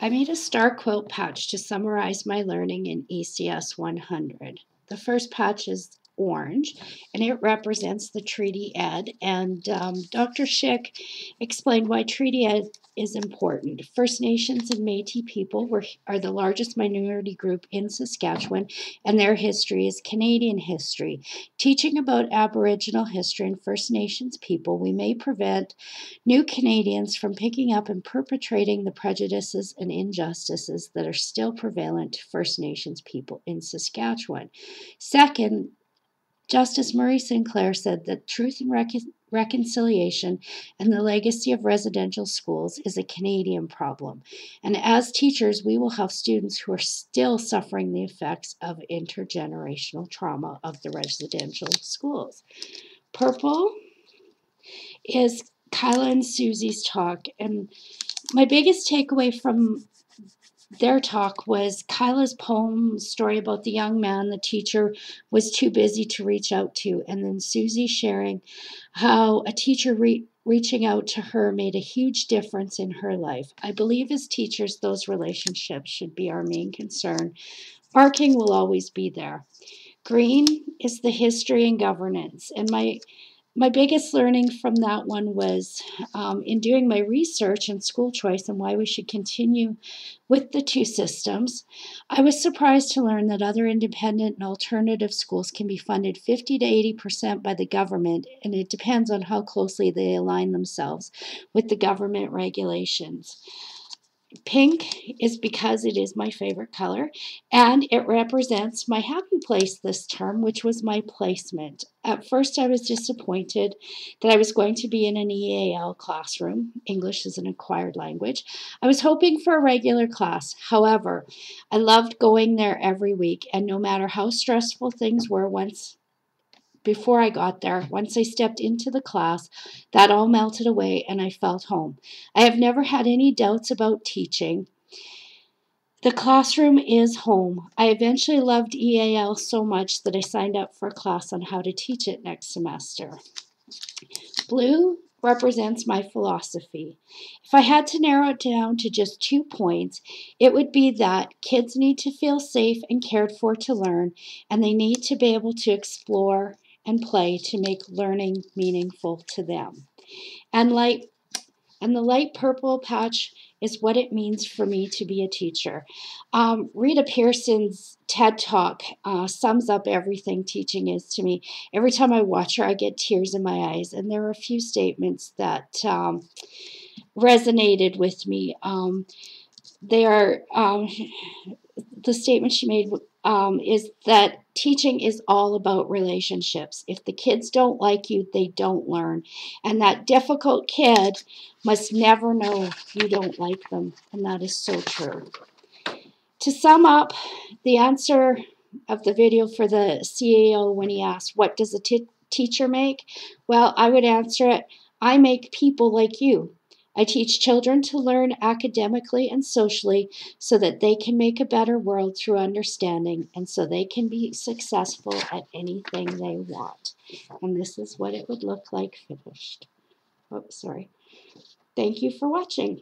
I made a star quilt patch to summarize my learning in ECS 100. The first patch is orange, and it represents the Treaty Ed. And Dr. Schick explained why Treaty Ed is important. First Nations and Métis people are the largest minority group in Saskatchewan, and their history is Canadian history. Teaching about Aboriginal history and First Nations people, we may prevent new Canadians from picking up and perpetrating the prejudices and injustices that are still prevalent to First Nations people in Saskatchewan. Second, Justice Murray Sinclair said that truth and reconciliation and the legacy of residential schools is a Canadian problem. And as teachers, we will have students who are still suffering the effects of intergenerational trauma of the residential schools. Purple is Kyla and Susie's talk, and my biggest takeaway from their talk was Kyla's poem story about the young man the teacher was too busy to reach out to, and then Susie sharing how a teacher reaching out to her made a huge difference in her life. I believe as teachers, those relationships should be our main concern. Barking will always be there. Green is the history and governance, and my biggest learning from that one was in doing my research in school choice and why we should continue with the two systems. I was surprised to learn that other independent and alternative schools can be funded 50 to 80% by the government, and it depends on how closely they align themselves with the government regulations. Pink is because it is my favorite color, and it represents my happy place this term, which was my placement. At first, I was disappointed that I was going to be in an EAL classroom. English is an acquired language. I was hoping for a regular class. However, I loved going there every week, and no matter how stressful things were before I got there, once I stepped into the class, that all melted away and I felt home. I have never had any doubts about teaching. The classroom is home. I eventually loved EAL so much that I signed up for a class on how to teach it next semester. Blue represents my philosophy. If I had to narrow it down to just 2 points, it would be that kids need to feel safe and cared for to learn, and they need to be able to explore and play to make learning meaningful to them. And the light purple patch is what it means for me to be a teacher. Rita Pearson's TED Talk sums up everything teaching is to me. Every time I watch her, I get tears in my eyes, and there are a few statements that resonated with me. They are the statement she made is that teaching is all about relationships. If the kids don't like you, they don't learn. And that difficult kid must never know you don't like them. And that is so true. To sum up, the answer of the video for the CAO when he asked, what does a teacher make? Well, I would answer it, I make people like you. I teach children to learn academically and socially so that they can make a better world through understanding and so they can be successful at anything they want. And this is what it would look like finished. Oh, sorry. Thank you for watching.